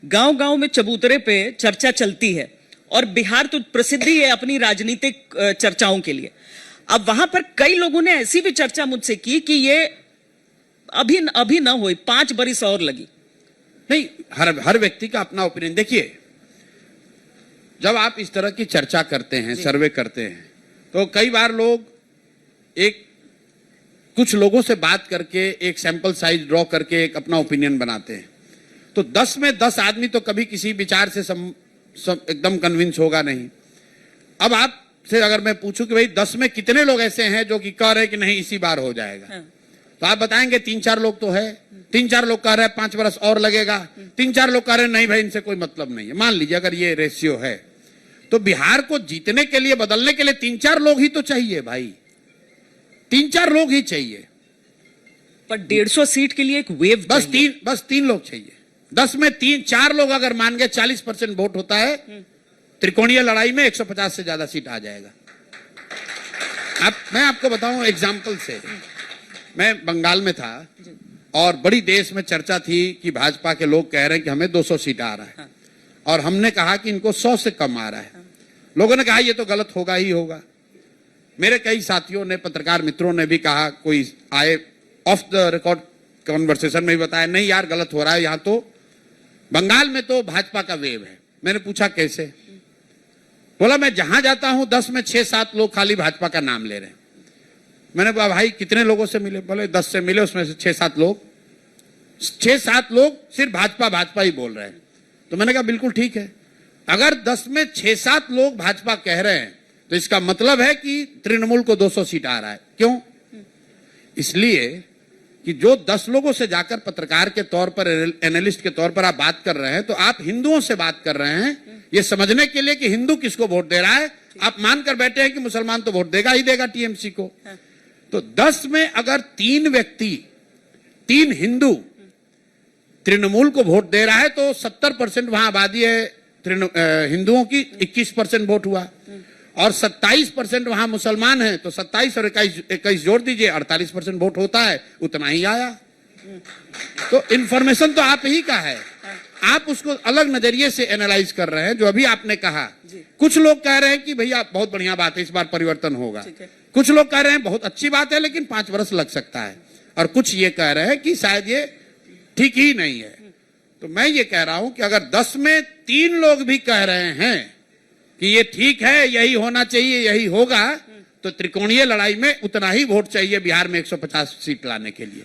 गांव-गांव में चबूतरे पे चर्चा चलती है और बिहार तो प्रसिद्ध ही है अपनी राजनीतिक चर्चाओं के लिए। अब वहां पर कई लोगों ने ऐसी भी चर्चा मुझसे की कि ये अभी ना हुई, 5 बरिस और लगी। नहीं, हर व्यक्ति का अपना ओपिनियन। देखिए, जब आप इस तरह की चर्चा करते हैं, सर्वे करते हैं, तो कई बार लोग कुछ लोगों से बात करके एक सैंपल साइज ड्रॉ करके एक अपना ओपिनियन बनाते हैं। तो 10 में 10 आदमी तो कभी किसी विचार से एकदम कन्विंस होगा नहीं। अब आपसे अगर मैं पूछूं कि भाई 10 में कितने लोग ऐसे हैं जो कि कह रहे हैं कि नहीं इसी बार हो जाएगा, तो आप बताएंगे 3-4 लोग तो है। 3-4 लोग कह रहे हैं 5 बरस और लगेगा। 3-4 लोग कह रहे हैं नहीं भाई इनसे कोई मतलब नहीं है। मान लीजिए अगर ये रेशियो है, तो बिहार को जीतने के लिए, बदलने के लिए 3-4 लोग ही तो चाहिए भाई, 3-4 लोग ही चाहिए। पर 150 सीट के लिए एक वेव बस 3 लोग चाहिए। 10 में 3-4 लोग अगर मान गए 40% वोट होता है, त्रिकोणीय लड़ाई में 150 से ज्यादा सीट आ जाएगा। मैं आपको बताऊं एग्जाम्पल से, मैं बंगाल में था और बड़ी देश में चर्चा थी कि भाजपा के लोग कह रहे हैं कि हमें 200 सीट आ रहा है, और हमने कहा कि इनको 100 से कम आ रहा है। लोगों ने कहा ये तो गलत होगा ही होगा। मेरे कई साथियों ने, पत्रकार मित्रों ने भी कहा, कोई आए ऑफ द रिकॉर्ड कॉन्वर्सेशन में भी बताया नहीं यार गलत हो रहा है, यहां तो बंगाल में तो भाजपा का वेव है। मैंने पूछा कैसे? बोला मैं जहां जाता हूं 10 में 6-7 लोग खाली भाजपा का नाम ले रहे हैं। मैंने कहा भाई कितने लोगों से मिले? बोले 10 से मिले, उसमें से 6-7 लोग सिर्फ भाजपा ही बोल रहे हैं। तो मैंने कहा बिल्कुल ठीक है, अगर 10 में 6-7 लोग भाजपा कह रहे हैं तो इसका मतलब है कि तृणमूल को 200 सीट आ रहा है। क्यों? इसलिए कि जो 10 लोगों से जाकर पत्रकार के तौर पर, एनालिस्ट के तौर पर आप बात कर रहे हैं, तो आप हिंदुओं से बात कर रहे हैं ये समझने के लिए कि हिंदू किसको वोट दे रहा है। आप मानकर बैठे हैं कि मुसलमान तो वोट देगा ही देगा टीएमसी को। तो 10 में अगर 3 व्यक्ति, 3 हिंदू तृणमूल को वोट दे रहा है, तो 70% वहां आबादी है हिंदुओं की, 21% वोट हुआ, और 27% वहां मुसलमान है, तो 27 और 21 जोड़ दीजिए, 48% वोट होता है, उतना ही आया। तो इंफॉर्मेशन तो आप ही का है, आप उसको अलग नजरिए से एनालाइज कर रहे हैं। जो अभी आपने कहा, कुछ लोग कह रहे हैं कि भैया बहुत बढ़िया बात है, इस बार परिवर्तन होगा। कुछ लोग कह रहे हैं बहुत अच्छी बात है लेकिन 5 वर्ष लग सकता है, और कुछ ये कह रहे हैं कि शायद ये ठीक ही नहीं है। तो मैं ये कह रहा हूं कि अगर 10 में 3 लोग भी कह रहे हैं कि ये ठीक है, यही होना चाहिए, यही होगा, तो त्रिकोणीय लड़ाई में उतना ही वोट चाहिए बिहार में 150 सीट लाने के लिए।